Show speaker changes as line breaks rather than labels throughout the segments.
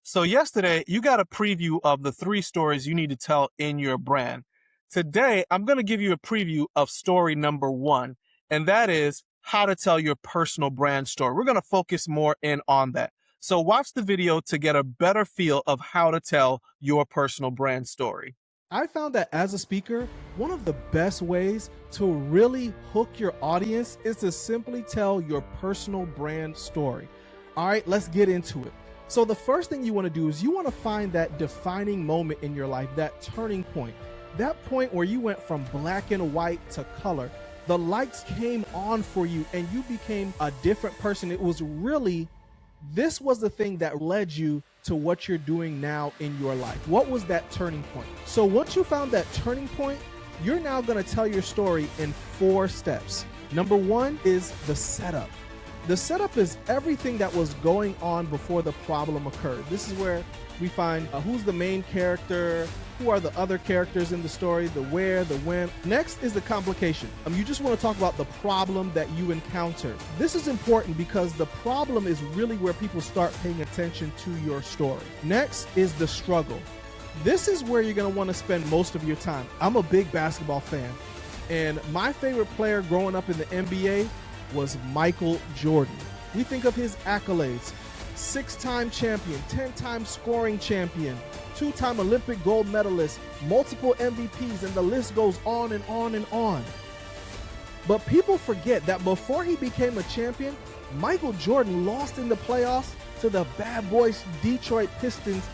So yesterday, you got a preview of the 3 stories you need to tell in your brand. Today, I'm going to give you a preview of story number 1, and that is how to tell your personal brand story. We're going to focus more in on that. So watch the video to get a better feel of how to tell your personal brand story.
I found that as a speaker, one of the best ways to really hook your audience is to simply tell your personal brand story. All right, let's get into it. So the first thing you want to do is you want to find that defining moment in your life, that turning point, that point where you went from black and white to color. The lights came on for you and you became a different person. This was the thing that led you to what you're doing now in your life. What was that turning point? So once you found that turning point, you're now going to tell your story in 4 steps. Number 1 is the setup. The setup is everything that was going on before the problem occurred. This is where we find who's the main character, who are the other characters in the story, the where, the when. Next is the complication. You just want to talk about the problem that you encountered. This is important because the problem is really where people start paying attention to your story. Next is the struggle. This is where you're going to want to spend most of your time. I'm a big basketball fan, and my favorite player growing up in the NBA was Michael Jordan. We think of his accolades: 6-time champion, 10-time scoring champion, 2-time Olympic gold medalist, multiple MVPs, and the list goes on and on and on. But people forget that before he became a champion, Michael Jordan lost in the playoffs to the bad boys Detroit Pistons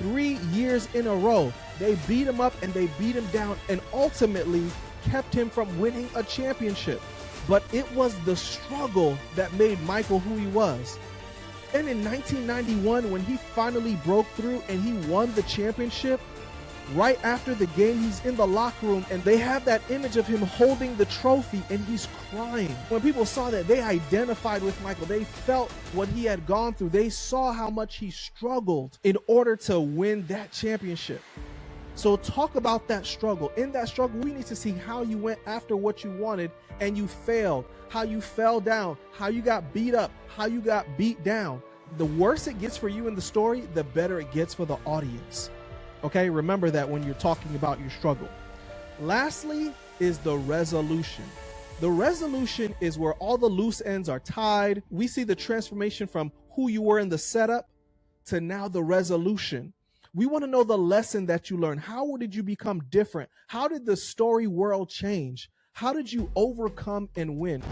3 years in a row. They beat him up and they beat him down and ultimately kept him from winning a championship. But it was the struggle that made Michael who he was. And in 1991, when he finally broke through and he won the championship, right after the game, he's in the locker room and they have that image of him holding the trophy and he's crying. When people saw that, they identified with Michael. They felt what he had gone through. They saw how much he struggled in order to win that championship. So talk about that struggle. In that struggle, we need to see how you went after what you wanted and you failed, how you fell down, how you got beat up, how you got beat down. The worse it gets for you in the story, the better it gets for the audience. Okay, remember that when you're talking about your struggle. Lastly is the resolution. The resolution is where all the loose ends are tied. We see the transformation from who you were in the setup to now the resolution. We want to know the lesson that you learned. How did you become different? How did the story world change? How did you overcome and win?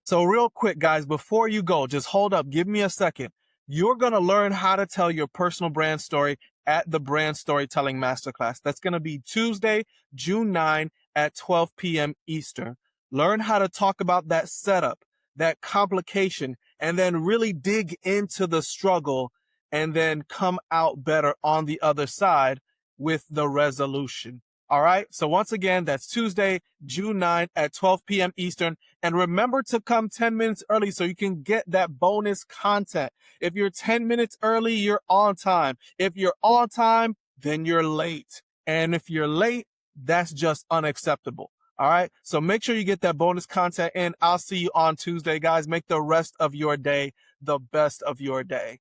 So real quick, guys, before you go, just hold up. Give me a second. You're going to learn how to tell your personal brand story at the Brand Storytelling Masterclass. That's going to be Tuesday, June 9 at 12 p.m. Eastern. Learn how to talk about that setup, that complication, and then really dig into the struggle and then come out better on the other side with the resolution. All right. So once again, that's Tuesday, June 9 at 12 p.m. Eastern. And remember to come 10 minutes early so you can get that bonus content. If you're 10 minutes early, you're on time. If you're on time, then you're late. And if you're late, that's just unacceptable. All right. So make sure you get that bonus content in. I'll see you on Tuesday, guys. Make the rest of your day the best of your day.